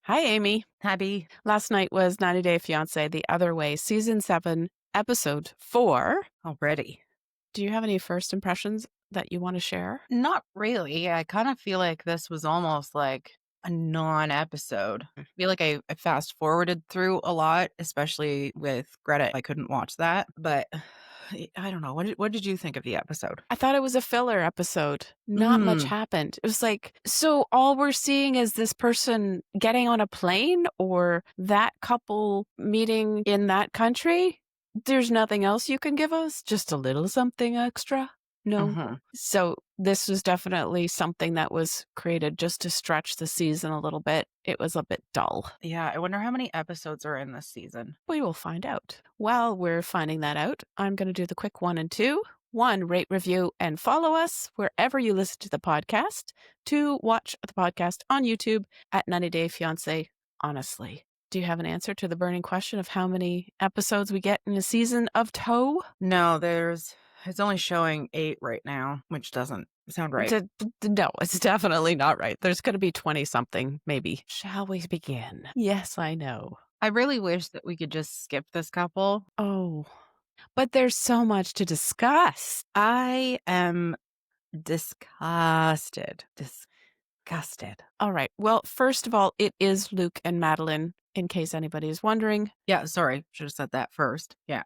Hi, Amy. Happy. Last night was 90 Day Fiancé The Other Way, Season 7, Episode 4. Already. Do you have any first impressions that you want to share? Not really. I kind of feel like this was almost like a non-episode. I feel like I fast forwarded through a lot, especially with Greta. I couldn't watch that, but I don't know. What did you think of the episode? I thought it was a filler episode. Not much Mm, happened. It was like, so all we're seeing is this person getting on a plane or that couple meeting in that country? There's nothing else you can give us? Just a little something extra? No. uh-huh. So this was definitely something that was created just to stretch the season a little bit. It was a bit dull. Yeah, I wonder how many episodes are in this season. We will find out. While we're finding that out, I'm going to do the quick 1 and 2. 1, rate, review, and follow us wherever you listen to the podcast. 2, watch the podcast on YouTube at 90 Day Fiancé. Honestly, do you have an answer to the burning question of how many episodes we get in a season of Toe? No, it's only showing 8 right now, which doesn't sound right. No, it's definitely not right. There's going to be 20 something, maybe. Shall we begin? Yes, I know. I really wish that we could just skip this couple. Oh, but there's so much to discuss. I am disgusted. Disgusted. All right. Well, first of all, it is Luke and Madelein, in case anybody is wondering. Yeah, sorry. Should have said that first. Yeah.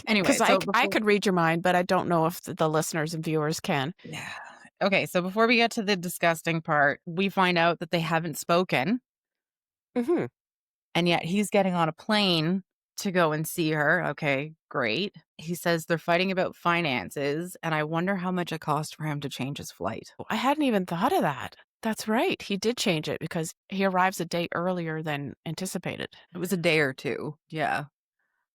Anyway, Because so I before could read your mind, but I don't know if the listeners and viewers can. yeah. Okay, so before we get to the disgusting part, we find out that they haven't spoken, Mm-hmm. and yet he's getting on a plane to go and see her. Okay, great. He says they're fighting about finances, and I wonder how much it cost for him to change his flight. I hadn't even thought of that. That's right. He did change it because he arrives a day earlier than anticipated. It was a day or two. Yeah.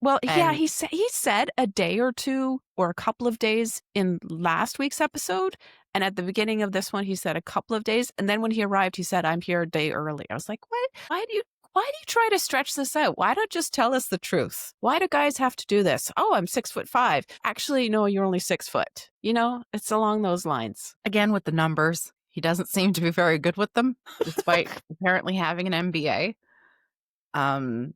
Well, yeah, And he said a day or two or a couple of days in last week's episode. And at the beginning of this one, he said a couple of days. And then when he arrived, he said, I'm here a day early. I was like, what? Why do you try to stretch this out? Why don't just tell us the truth? Why do guys have to do this? Oh, I'm 6'5". Actually, no, you're only 6 foot. It's along those lines. again with the numbers, he doesn't seem to be very good with them, despite apparently having an MBA. Um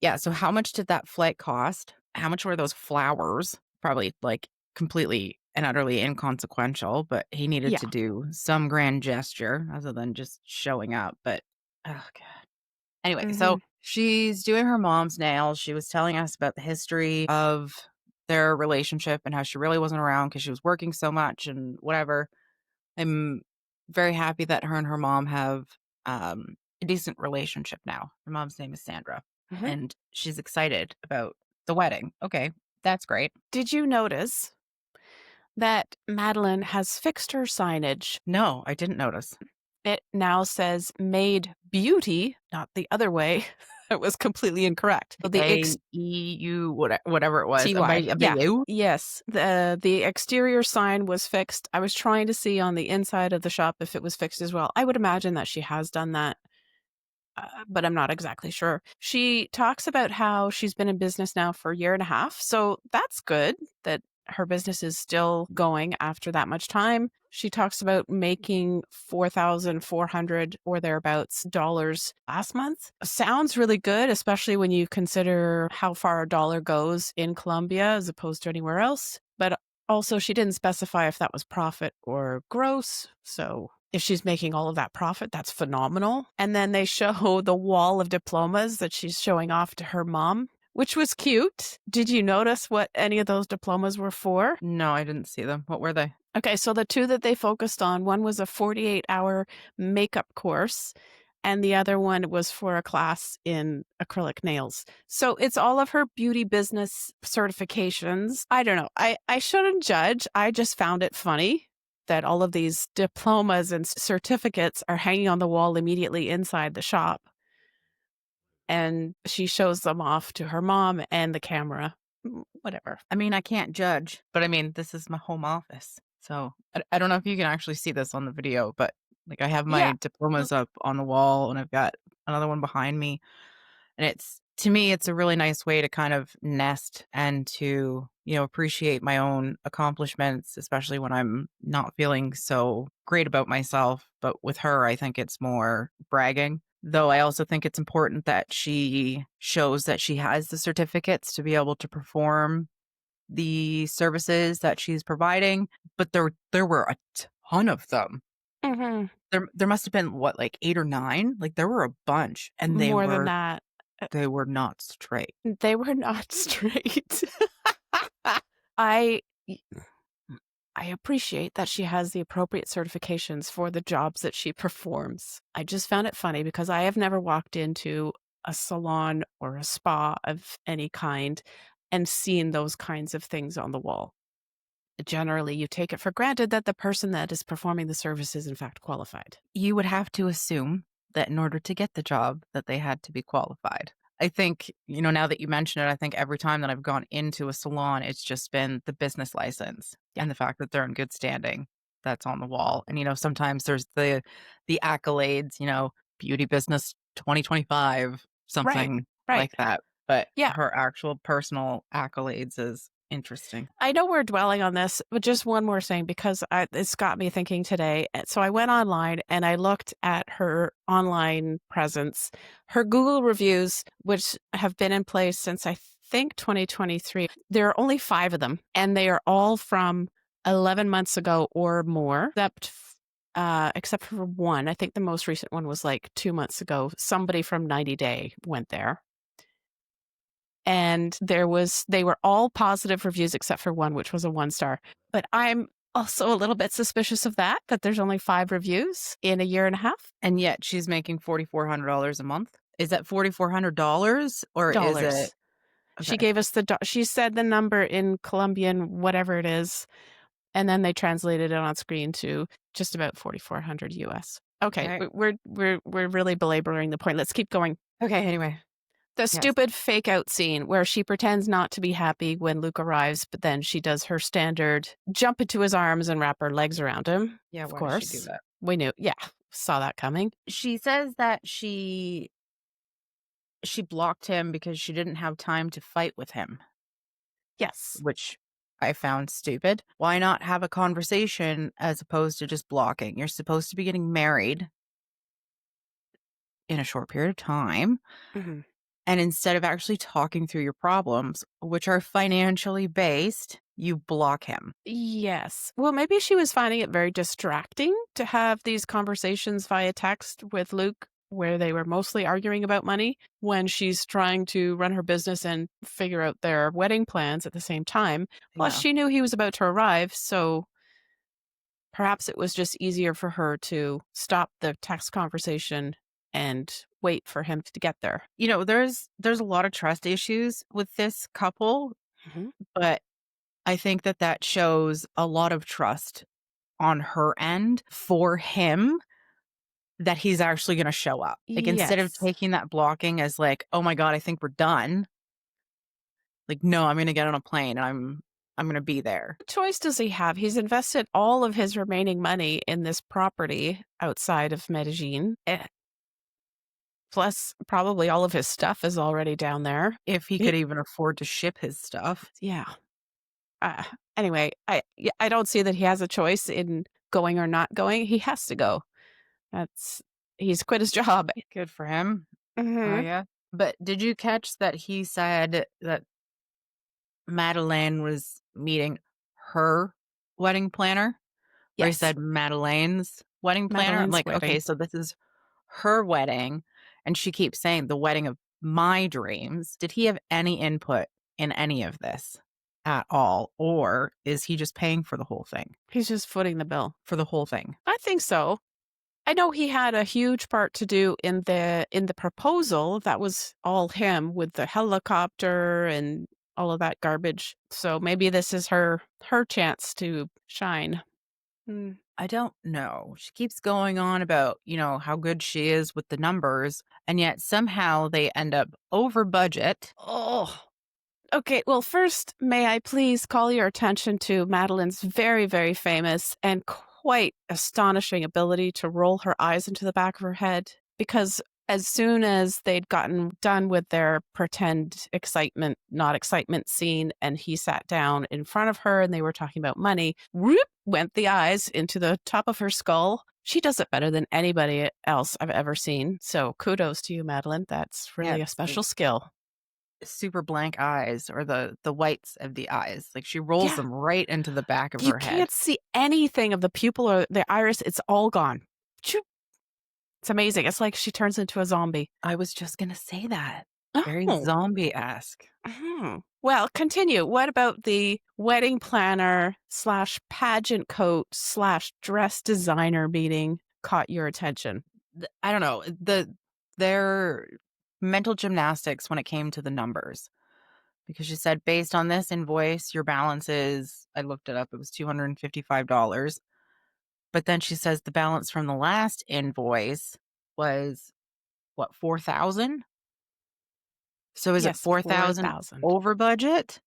Yeah, so how much did that flight cost? How much were those flowers? Probably, like, completely and utterly inconsequential, but he needed Yeah. to do some grand gesture other than just showing up, but oh god. Anyway, Hmm. so she's doing her mom's nails. She was telling us about the history of their relationship and how she really wasn't around because she was working so much and whatever. I'm very happy that her and her mom have, a decent relationship now. Her mom's name is Sandra, Hmm. and she's excited about the wedding. Okay, that's great. Did you notice that Madeleine has fixed her signage? No, I didn't notice. It now says made beauty, not the other way. It was completely incorrect. So the AEU, whatever it was. TY. Yeah. You? Yes. The exterior sign was fixed. I was trying to see on the inside of the shop if it was fixed as well. I would imagine that she has done that. But I'm not exactly sure. She talks about how she's been in business now for a year and a half. So that's good that her business is still going after that much time. She talks about making 4,400 or thereabouts dollars last month. Sounds really good, especially when you consider how far a dollar goes in Colombia as opposed to anywhere else. But also, she didn't specify if that was profit or gross. So if she's making all of that profit, that's phenomenal. And then they show the wall of diplomas that she's showing off to her mom, which was cute. Did you notice what any of those diplomas were for? No, I didn't see them. What were they? Okay, so the two that they focused on, one was a 48-hour makeup course, and the other one was for a class in acrylic nails. So it's all of her beauty business certifications. I don't know. I shouldn't judge. I just found it funny that all of these diplomas and certificates are hanging on the wall immediately inside the shop. And she shows them off to her mom and the camera. Whatever. I mean, I can't judge, but I mean, this is my home office. So I don't know if you can actually see this on the video, but like I have Yeah. my diplomas up on the wall and I've got another one behind me. And to me, it's a really nice way to kind of nest and to, appreciate my own accomplishments, especially when I'm not feeling so great about myself. But with her, I think it's more bragging. Though I also think it's important that she shows that she has the certificates to be able to perform the services that she's providing, but there were a ton of them. Mhm. There must have been, what, like 8 or 9? Like, there were a bunch, and More than that. they were not straight. They were not straight. I y I appreciate that she has the appropriate certifications for the jobs that she performs. I just found it funny because I have never walked into a salon or a spa of any kind and seen those kinds of things on the wall. Generally, you take it for granted that the person that is performing the service is in fact qualified. You would have to assume that in order to get the job that they had to be qualified. I think, now that you mention it, I think every time that I've gone into a salon, it's just been the business license Yeah. and the fact that they're in good standing that's on the wall. And, sometimes there's the accolades, beauty business 2025, Right. something Right. like that. But Yeah. her actual personal accolades is interesting. I know we're dwelling on this, but just one more thing because it's got me thinking today. So I went online and I looked at her online presence, her Google reviews, which have been in place since I think 2023. There are only 5 of them, and they are all from 11 months ago or more, except for one. I think the most recent one was like 2 months ago. Somebody from 90 Day went there. And they were all positive reviews except for one, which was a 1 star. But I'm also a little bit suspicious of that there's only 5 reviews in a year and a half. And yet she's making $4,400 a month. Is that $4,400 or is it Dollars. She okay? gave us she said the number in Colombian, whatever it is, and then they translated it on screen to just about 4,400 US. Okay, Okay. we're really belaboring the point. Let's keep going. Okay, anyway. The Yes. stupid fake out scene where she pretends not to be happy when Luke arrives, but then she does her standard jump into his arms and wrap her legs around him. Yeah, Of why does she do course. that? We knew. Yeah. Saw that coming. She says that she blocked him because she didn't have time to fight with him, Yes. which I found stupid. Why not have a conversation as opposed to just blocking? You're supposed to be getting married in a short period of time. Mhm. And instead of actually talking through your problems, which are financially based, you block him. Yes. Well, maybe she was finding it very distracting to have these conversations via text with Luke where they were mostly arguing about money when she's trying to run her business and figure out their wedding plans at the same time. Plus, Yeah. she knew he was about to arrive, so perhaps it was just easier for her to stop the text conversation and wait for him to get there. There's a lot of trust issues with this couple, Mhm. but I think that that shows a lot of trust on her end for him that he's actually gonna show up. Like, instead of Yes. taking that blocking as like, "Oh my god, I think we're done," like, "No, I'm gonna get on a plane and I'm gonna be there." What choice does he have? He's invested all of his remaining money in this property outside of Medellin. Plus, probably all of his stuff is already down there. If he He, could even afford to ship his stuff. yeah. Uh, anyway, I don't see that he has a choice in going or not going. He has to go. That's he's quit his job. Good for him. Oh, Hmm. yeah. But did you catch that he said that Madeleine was meeting her wedding planner? Where he Yes. said Madeleine's wedding planner? I'm Madeleine's like, "Okay, wedding. so this is her wedding," and she keeps saying, "The wedding of my dreams." Did he have any input in any of this at all, or is he just paying for the whole thing? He's just footing the bill. For the whole thing. I think so. I know he had a huge part to do in the proposal. That was all him with the helicopter and all of that garbage. So maybe this is her chance to shine. Mm. I don't know. She keeps going on about, how good she is with the numbers, and yet somehow they end up over budget. Oh. Okay, well, first, may I please call your attention to Madeleine's very, very famous and quite astonishing ability to roll her eyes into the back of her head? Because As soon as they'd gotten done with their pretend excitement, not excitement scene, and he sat down in front of her and they were talking about money, whoop, went the eyes into the top of her skull. She does it better than anybody else I've ever seen. So kudos to you, Madeleine. That's Yeah, really a it's the special skill. super blank eyes or the whites of the eyes. Like, she rolls Yeah. them right into the back of You her head. can't see anything of the pupil or the iris. It's all gone. Choo. It's amazing. It's like she turns into a zombie. I was just gonna say that. Very Oh. zombie-esque. Well, continue. What about the wedding planner slash pageant coat slash dress designer meeting caught your attention? I don't know, their mental gymnastics when it came to the numbers, because she said, "Based on this invoice, your balance is," I looked it up, it was $255. But then she says the balance from the last invoice was, what, 4,000? So is it Yes, 4,000 4,000. over budget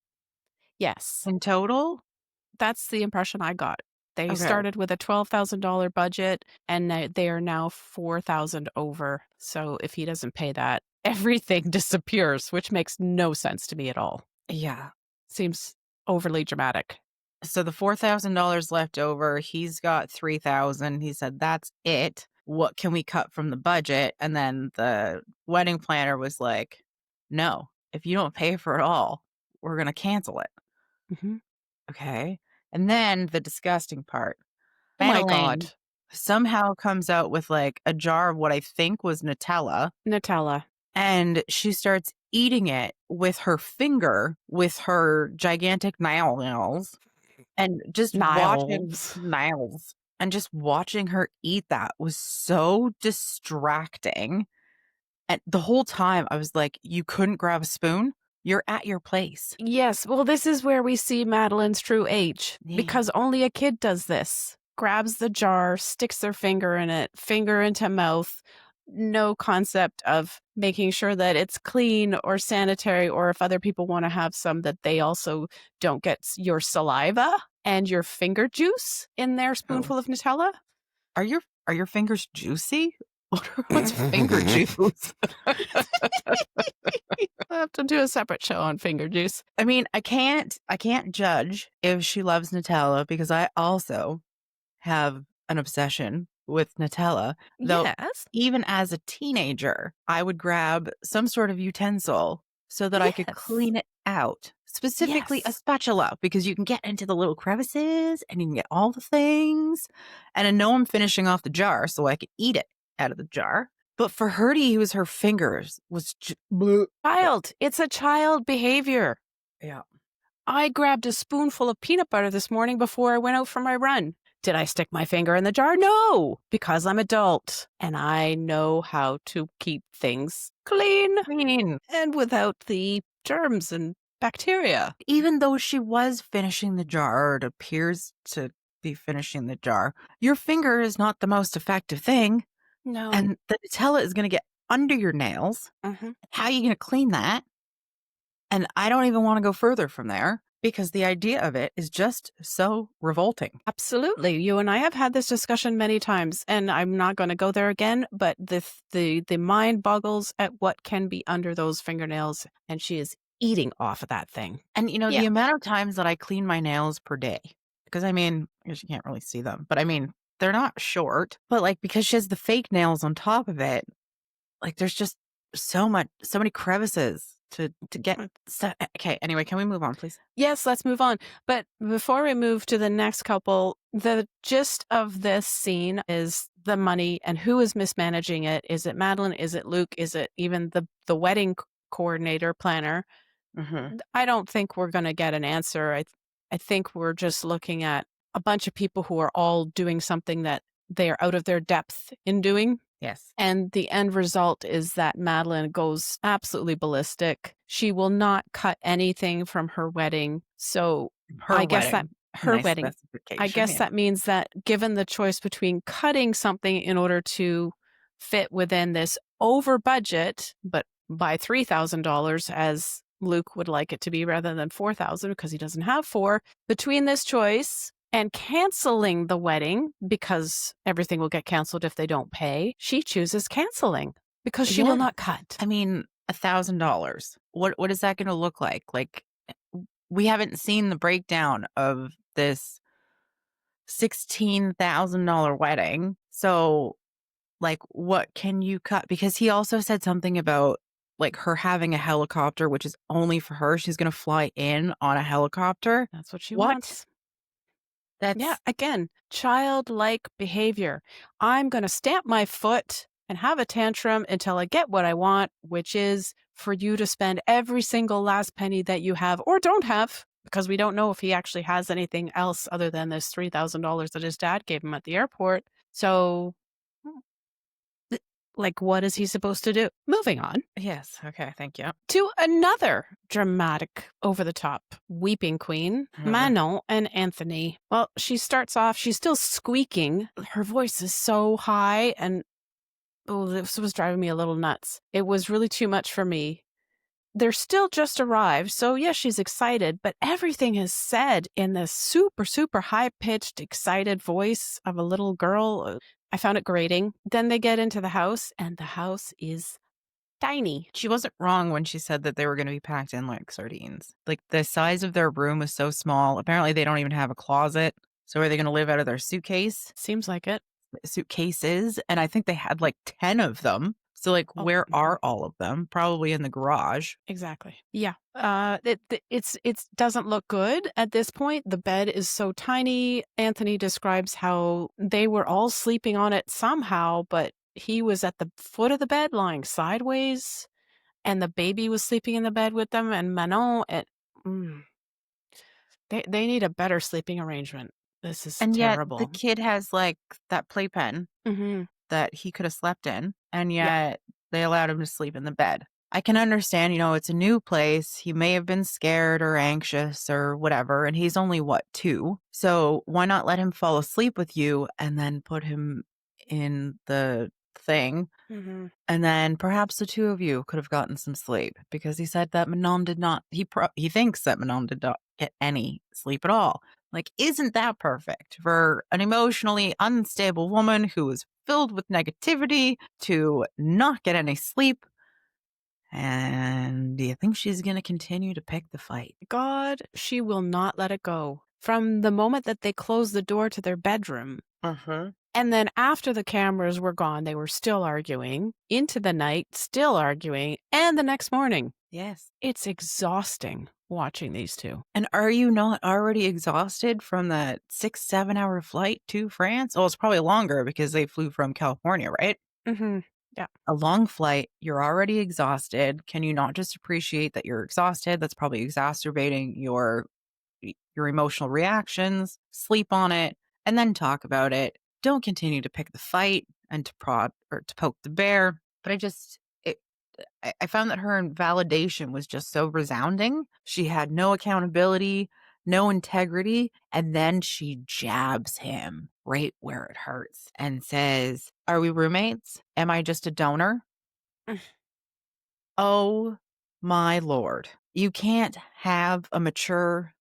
Yes, in total? that's the impression I got. They Okay. started with a $12,000 budget and they are now 4,000 over. So if he doesn't pay that, everything disappears, which makes no sense to me at all. Yeah. Seems overly dramatic. So the $4,000 left over, he's got 3,000. He said, "That's it. What can we cut from the budget?" And then the wedding planner was like, "No, if you don't pay for it all, we're going to cancel it." Mhm. Okay. And then the disgusting part, Oh my God. Madeleine somehow comes out with like a jar of what I think was Nutella, Nutella. and she starts eating it with her finger with her gigantic nails. And just watching Niles. Niles and just watching her eat that was so distracting, and the whole time I was like, "You couldn't grab a spoon? You're at your place." Yes, well, this is where we see Madeline's true age, Yeah. because only a kid does this. Grabs the jar, sticks their finger in it, finger into mouth. No concept of making sure that it's clean or sanitary, or if other people want to have some, that they also don't get your saliva and your finger juice in their Oh. spoonful of Nutella. Are your fingers juicy? What's finger juice? I have to do a separate show on finger juice. I mean, I can't judge if she loves Nutella because I also have an obsession with Nutella, though Yes, even as a teenager, I would grab some sort of utensil so that I could yes, clean it out, specifically a yes. spatula, because you can get into the little crevices and you can get all the things. And I know I'm finishing off the jar so I could eat it out of the jar. But for her to use her fingers was just, Child, it's a child behavior. yeah. I grabbed a spoonful of peanut butter this morning before I went out for my run. Did I stick my finger in the jar? No, because I'm adult and I know how to keep things clean I mean, and without the germs and bacteria. even though she was finishing the jar, or it appears to be finishing the jar, your finger is not the most effective thing. No. And the Nutella is gonna get under your nails. Hmm. How are you gonna clean that? And I don't even wanna go further from there because the idea of it is just so revolting. Absolutely. You and I have had this discussion many times, and I'm not going to go there again, but the mind boggles at what can be under those fingernails, and she is eating off of that thing. And, Yeah. the amount of times that I clean my nails per day, because, I mean, I guess you can't really see them, but, I mean, they're not short, but, like, because she has the fake nails on top of it, like, there's just so many crevices to get okay, anyway, can we move on, please? Yes, let's move on. But before we move to the next couple, the gist of this scene is the money and who is mismanaging it. Is it Madeleine? Is it Luke? Is it even the wedding coordinator planner? Mhm. I don't think we're going to get an answer. I think we're just looking at a bunch of people who are all doing something that they are out of their depth in doing. Yes. And the end result is that Madeleine goes absolutely ballistic. She will not cut anything from her wedding. So Her I guess that wedding. her Nice wedding, I specification, guess yeah. that means that given the choice between cutting something in order to fit within this over budget, but by $3,000 as Luke would like it to be rather than 4,000 because he doesn't have four, between this choice and canceling the wedding because everything will get canceled if they don't pay, she chooses canceling. because she will Yeah. not cut. I mean, $1,000. What is that gonna look like? Like, we haven't seen the breakdown of this $16,000 wedding. So, like, what can you cut? Because he also said something about, like, her having a helicopter, which is only for her. She's gonna fly in on a helicopter. That's what she What? wants. Yeah, That's again, childlike behavior. I'm going to stamp my foot and have a tantrum until I get what I want, which is for you to spend every single last penny that you have or don't have, because we don't know if he actually has anything else other than this $3,000 that his dad gave him at the airport. So, mm, th- like, what is he supposed to do? Moving on yes. Okay, thank you. to another dramatic, over the top weeping queen, Okay. Manon and Anthony. Well, she starts off, she's still squeaking. Her voice is so high, and oh, this was driving me a little nuts. It was really too much for me. They're still just arrived, so yes, she's excited, but everything is said in this super, super high pitched, excited voice of a little girl. I found it grating. Then they get into the house, and the house is tiny. She wasn't wrong when she said that they were gonna be packed in like sardines. Like, the size of their room was so small. Apparently, they don't even have a closet. So are they gonna live out of their Seems like it. suitcases? And I think they had, like, 10 of them. So, like, Oh, where mhm. are all of them? Probably in the garage. Exactly. Yeah. It's doesn't look good at this point. The bed is so tiny. Anthony describes how they were all sleeping on it somehow, but he was at the foot of the bed lying sideways, and the baby was sleeping in the bed with them, and Manon mm, they need a better sleeping arrangement. This is And yet the terrible. kid has, like, that playpen Mhm. that he coulda slept in, and Yeah. yet they allowed him to sleep in the bed. I can understand, it's a new place. He may have been scared or anxious or whatever, and he's only, what, 2? So why not let him fall asleep with you and then put him in the thing, Mhm. and then perhaps the 2 of you could have gotten some sleep, because he said that Manon did not he thinks that Manon did not get any sleep at all. Like, isn't that perfect for an emotionally unstable woman who is filled with negativity to not get any sleep? And do you think she's gonna continue to pick the fight? God, she will not let it go. From the moment that they closed the door to their bedroom, Uh-huh. and then after the cameras were gone, they were still arguing, into the night, still arguing, and the next morning. Yes. It's exhausting watching these 2. And are you not already exhausted from that 6, 7-hour flight to France? Oh, it's probably longer because they flew from California, right? Mhm. Yeah. A long flight, you're already exhausted. Can you not just appreciate that you're exhausted? That's probably exacerbating your emotional reactions. Sleep on it and then talk about it. Don't continue to pick the fight and to prod or to poke the bear. But I found that her invalidation was just so resounding. She had no accountability, no integrity, and then she jabs him right where it hurts and says, "Are we roommates? Am I just a donor?" Oh my lord. You can't have a mature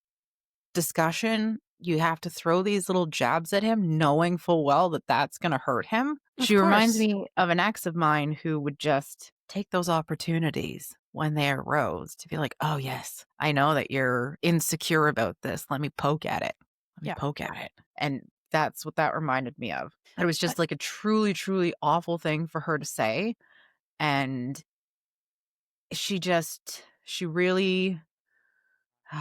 discussion. You have to throw these little jabs at him knowing full well that that's gonna hurt him. Of She reminds course. me of an ex of mine who would just take those opportunities when they arose to be like, "Oh, yes, I know that you're insecure about this. Let me poke at it. Let me Yeah. poke at it." And that's what that reminded me of. It was I just like a truly, truly awful thing for her to say, and she really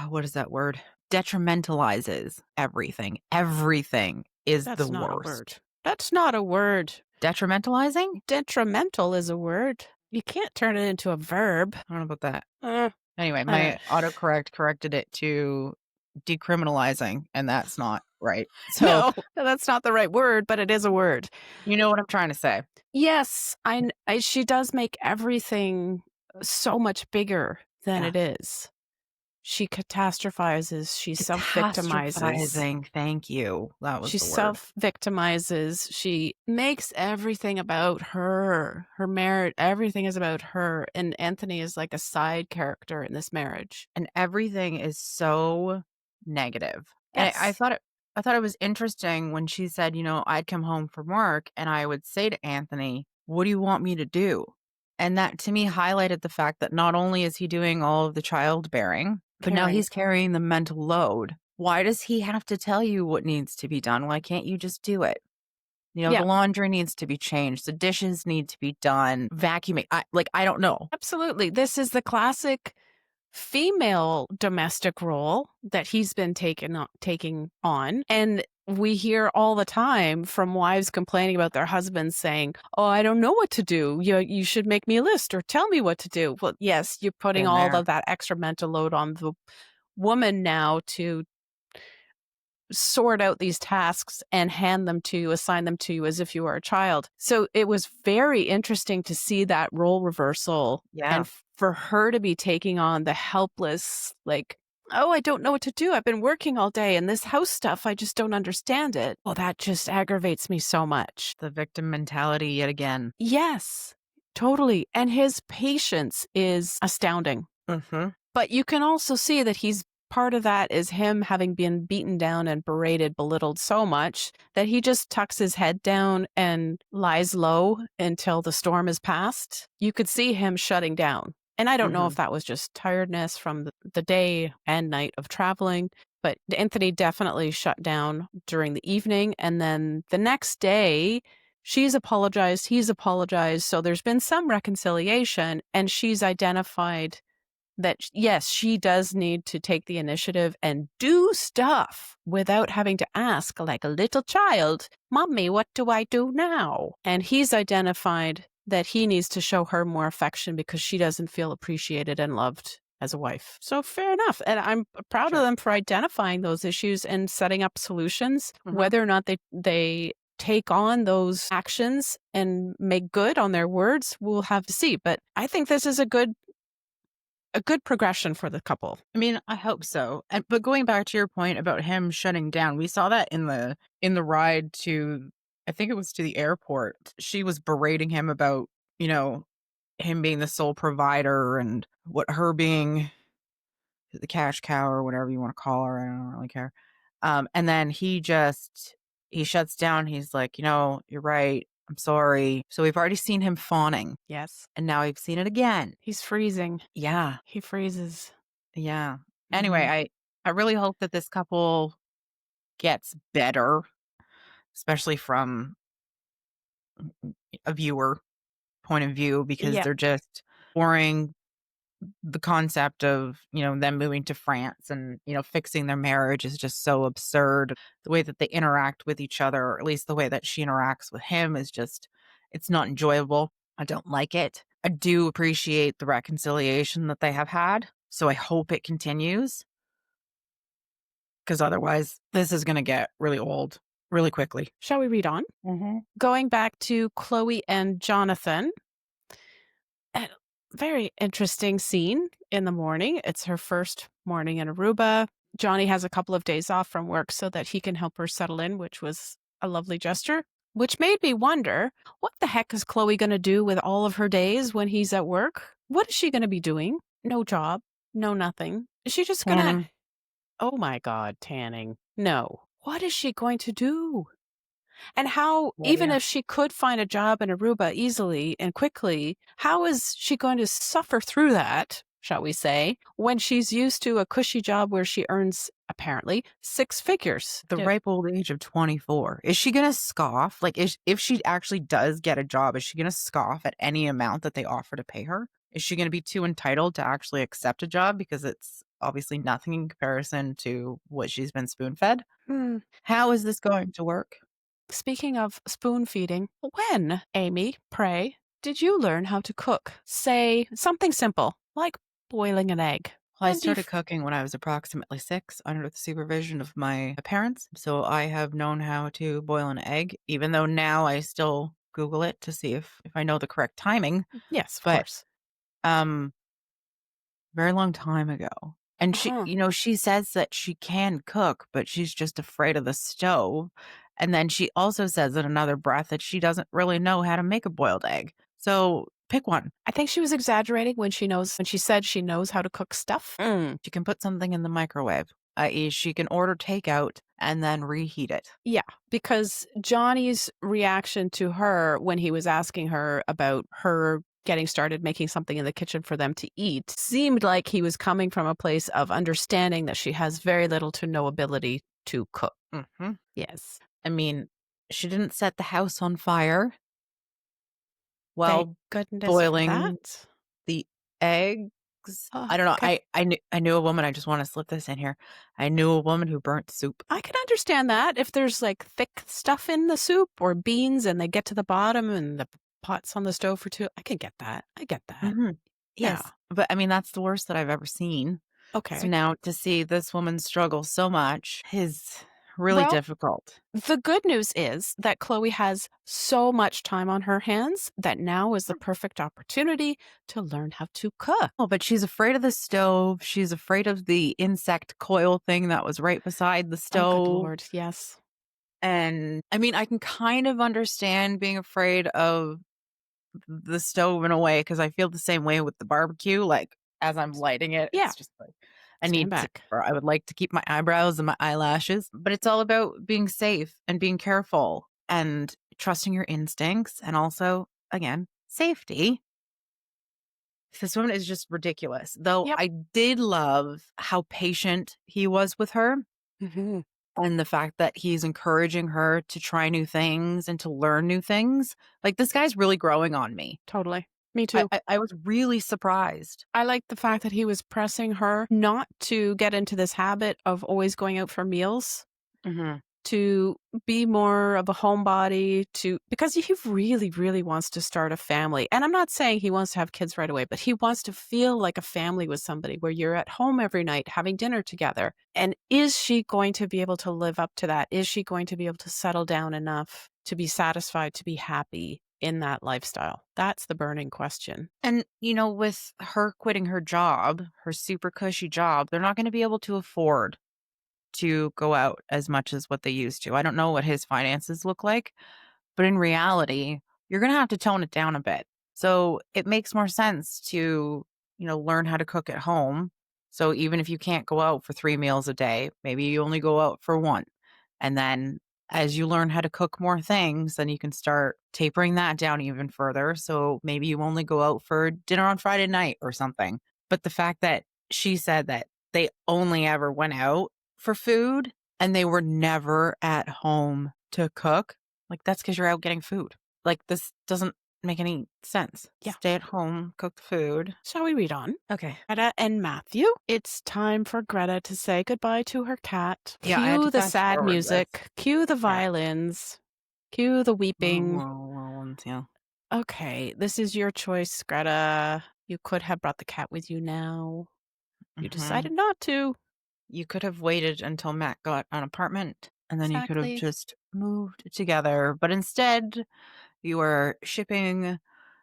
what is that word? Detrimentalizes everything. Everything is the That's not a worst. word. That's not a word. Detrimentalizing? Detrimental is a word. You can't turn it into a verb. I don't know about that. Uh, Anyway, I don't my autocorrect corrected it to decriminalizing, and that's not right. So, No, that's not the right word, but it is a word. you know what I'm trying to say. Yes, she does make everything so much bigger than Yeah. it is. She catastrophizes, she self-victimizes. Catastrophizing. Thank you. That was She the word. self-victimizes, she makes everything about her, her marriage, everything is about her, and Anthony is like a side character in this marriage. And everything is so negative. And Yes. I thought it was interesting when she said, I'd come home from work and I would say to Anthony, "What do you want me to do?" And that to me highlighted the fact that not only is he doing all of the childbearing, but now Caring. he's carrying the mental load. Why does he have to tell you what needs to be done? Why can't you just do it? You know, Yeah, the laundry needs to be changed, the dishes need to be done, vacuuming. I don't know. absolutely. This is the classic female domestic role that he's been taking on. And we hear all the time from wives complaining about their husbands saying, "Oh, I don't know what to do. You should make me a list or tell me what to do." Well, yes, you're putting Been all there. of that extra mental load on the woman now to sort out these tasks and hand them to you, assign them to you as if you were a child. So it was very interesting to see that role reversal and Yeah. for her to be taking on the helpless, like, oh, I don't know what to do. I've been working all day and this house stuff, I just don't understand it. Well, that just aggravates me so much. The victim mentality yet again. Yes, totally. And his patience is astounding. Mhm. But you can also see that he's part of that is him having been beaten down and berated, belittled so much that he just tucks his head down and lies low until the storm is past. You could see him shutting down. And I don't know if Mhm. that was just tiredness from the day and night of traveling, but Anthony definitely shut down during the evening. And then the next day, she's apologized, he's apologized. So there's been some reconciliation, and she's identified that yes, she does need to take the initiative and do stuff without having to ask like a little child, "Mommy, what do I do now?" And he's identified that he needs to show her more affection because she doesn't feel appreciated and loved as a wife. So fair enough. And I'm proud of Sure. them for identifying those issues and setting up solutions. Mhm. Whether or not they take on those actions and make good on their words, we'll have to see. But I think this is a good progression for the couple. I mean, I hope so. And but going back to your point about him shutting down, we saw that in the ride to, I think it was to the airport. She was berating him about, you know, him being the sole provider and what her being the cash cow or whatever you want to call her. I don't really care. And then he shuts down. He's like, you're right. I'm sorry. So we've already seen him fawning, Yes. and now we've seen it again. He's freezing. Yeah. He freezes. Yeah. Anyway, Mhm. I really hope that this couple gets better, especially from a viewer point of view, because Yeah. they're just boring. The concept of, them moving to France and, fixing their marriage is just so absurd. The way that they interact with each other, or at least the way that she interacts with him, is just, it's not enjoyable. I don't like it. I do appreciate the reconciliation that they have had. So I hope it continues, because otherwise this is going to get really old really quickly. Shall we read on? Hmm. Going back to Chloe and Jonathan. A very interesting scene in the morning. It's her first morning in Aruba. Johnny has a couple of days off from work so that he can help her settle in, which was a lovely gesture. Which made me wonder, what the heck is Chloe going to do with all of her days when he's at work? What is she going to be doing? No job, no nothing. Is she just going to, Tanning. oh my God, tanning? No. What is she going to do? And how, No even idea. if she could find a job in Aruba easily and quickly, how is she going to suffer through that, shall we say, when she's used to a cushy job where she earns, apparently, six figures? The ripe old age of 24. Is she going to scoff? Like, if she actually does get a job, is she going to scoff at any amount that they offer to pay her? Is she going to be too entitled to actually accept a job because it's obviously nothing in comparison to what she's been spoon fed? Hmm. How is this going to work? Speaking of spoon feeding, when, Amy, pray, did you learn how to cook? Say something simple, like boiling an egg. Well, I When do you started cooking when I was approximately 6 under the supervision of my parents. So I have known how to boil an egg, even though now I still Google it to see if I know the correct timing. Yes, of But course. um very long time ago. And Uh-huh. she says that she can cook, but she's just afraid of the stove. And then she also says in another breath that she doesn't really know how to make a boiled egg. So pick one. I think she was exaggerating when she said she knows how to cook stuff. She can put something in the microwave, i.e., she can order takeout and then reheat it. Yeah, because Johnny's reaction to her when he was asking her about her getting started making something in the kitchen for them to eat seemed like he was coming from a place of understanding that she has very little to no ability to cook. Mhm. Yes. I mean, she didn't set the house on fire Thank while goodness for boiling that. the eggs. Oh, I don't know. okay. I knew a woman. I just want to slip this in here. I knew a woman who burnt soup. I can understand that if there's like thick stuff in the soup or beans and they get to the bottom and the pot's on the stove for two. I can get that. I get that. Mhm. Yeah. Yes, but I mean, that's the worst that I've ever seen. So Okay. now to see this woman struggle so much is really Well, difficult. the good news is that Chloe has so much time on her hands that now is the perfect opportunity to learn how to cook. Oh, but she's afraid of the stove. She's afraid of the insect coil thing that was right beside the Oh, good stove. Lord. Yes. And I mean, I can kind of understand being afraid of the stove in a way because I feel the same way with the barbecue. Like as I'm lighting it, Yeah. it's just like Stand back. or I would like to keep my eyebrows and my eyelashes, but it's all about being safe and being careful and trusting your instincts and also, again, safety. This woman is just ridiculous. Though Yep. I did love how patient he was with her Hmm. and the fact that he's encouraging her to try new things and to learn new things. Like this guy's really growing on me. Totally. Me I, too. I, I was really surprised. I like the fact that he was pressing her not to get into this habit of always going out for meals, Hmm. to be more of a homebody, to because he really, really wants to start a family. And I'm not saying he wants to have kids right away, but he wants to feel like a family with somebody where you're at home every night having dinner together. And is she going to be able to live up to that? Is she going to be able to settle down enough to be satisfied, to be happy in that lifestyle? That's the burning question. And, with her quitting her job, her super cushy job, they're not going to be able to afford to go out as much as what they used to. I don't know what his finances look like, but in reality, you're going to have to tone it down a bit. So it makes more sense to, learn how to cook at home. So even if you can't go out for 3 meals a day, maybe you only go out for one. And then as you learn how to cook more things, then you can start tapering that down even further. So maybe you only go out for dinner on Friday night or something. But the fact that she said that they only ever went out for food and they were never at home to cook, like that's because you're out getting food. Like this doesn't make any sense. Yeah. Stay at home, cook the food. Shall we read on? Okay. Greta and Matthew. It's time for Greta to say goodbye to her cat. Yeah, I had Cue to the fast sad forward this. music. Cue the Yeah. violins. Cue the weeping. Well, yeah. Okay, this is your choice, Greta. You could have brought the cat with you now. You Hmm. decided not to. You could have waited until Matt got an apartment and then you could have Exactly. just moved together. But instead, you are shipping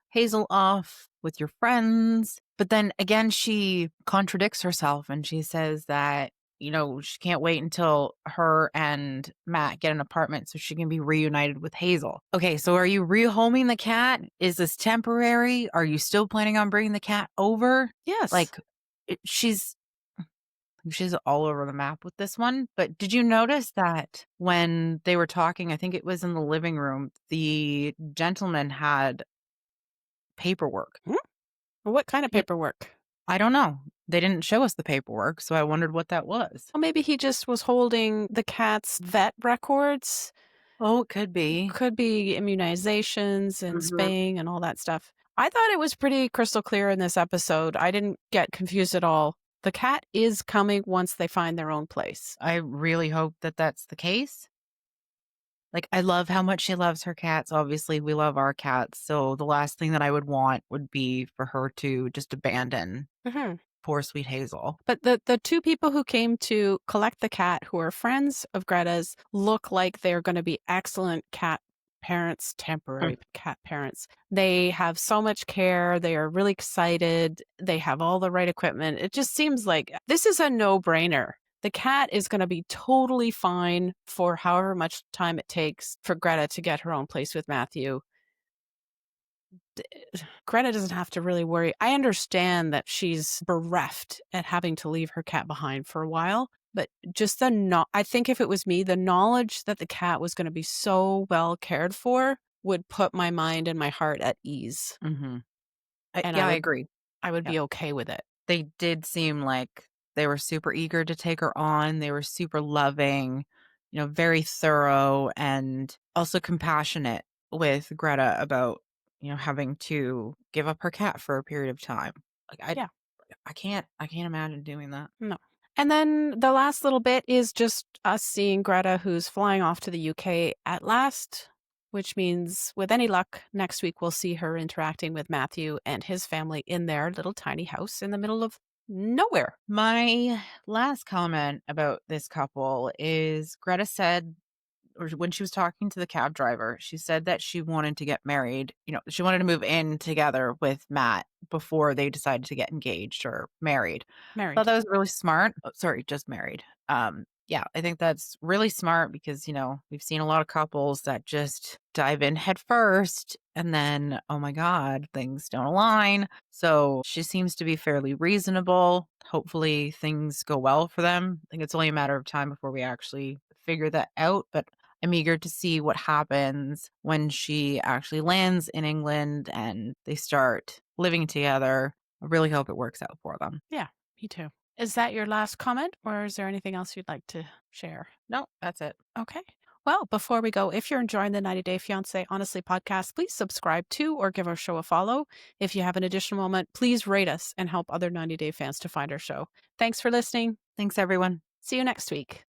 Hazel off with your friends. But then again, she contradicts herself and she says that, she can't wait until her and Matt get an apartment so she can be reunited with Hazel. Okay, so are you rehoming the cat? Is this temporary? Are you still planning on bringing the cat over? Yes. Like, she's all over the map with this one. But did you notice that when they were talking, I think it was in the living room, the gentleman had paperwork. Hmm? What kind of Yeah, paperwork? I don't know. They didn't show us the paperwork, so I wondered what that was. Well, maybe he just was holding the cat's vet records. Oh, it could be. Could be immunizations and Mhm. spaying and all that stuff. I thought it was pretty crystal clear in this episode. I didn't get confused at all. The cat is coming once they find their own place. I really hope that that's the case. Like, I love how much she loves her cats. Obviously, we love our cats. So the last thing that I would want would be for her to just abandon Mhm. poor sweet Hazel. But the two people who came to collect the cat, who are friends of Greta's, look like they're going to be excellent cat parents, temporary cat parents. They have so much care. They are really excited. They have all the right equipment. It just seems like this is a no-brainer. The cat is going to be totally fine for however much time it takes for Greta to get her own place with Matthew. Greta doesn't have to really worry. I understand that she's bereft at having to leave her cat behind for a while, but just I think if it was me, the knowledge that the cat was going to be so well cared for would put my mind and my heart at ease. Mhm. and Yeah, I agree. I would Yeah. be okay with it. They did seem like they were super eager to take her on. They were super loving, very thorough and also compassionate with Greta about, having to give up her cat for a period of time. Like Yeah. I can't imagine doing that. No. And then the last little bit is just us seeing Greta, who's flying off to the UK at last, which means, with any luck, next week we'll see her interacting with Matthew and his family in their little tiny house in the middle of nowhere. My last comment about this couple is Greta said, or when she was talking to the cab driver, she said that she wanted to get married. She wanted to move in together with Matt before they decided to get engaged or married. Thought Married. that was really smart. Oh, sorry, just married. Yeah, I think that's really smart because, we've seen a lot of couples that just dive in head first and then, oh my God, things don't align. So she seems to be fairly reasonable. Hopefully things go well for them. I think it's only a matter of time before we actually figure that out. But I'm eager to see what happens when she actually lands in England and they start living together. I really hope it works out for them. Yeah, me too. Is that your last comment, or is there anything else you'd like to share? No, that's it. Okay. Well, before we go, if you're enjoying the 90 Day Fiancé Honestly podcast, please subscribe to or give our show a follow. If you have an additional moment, please rate us and help other 90 Day fans to find our show. Thanks for listening. Thanks, everyone. See you next week.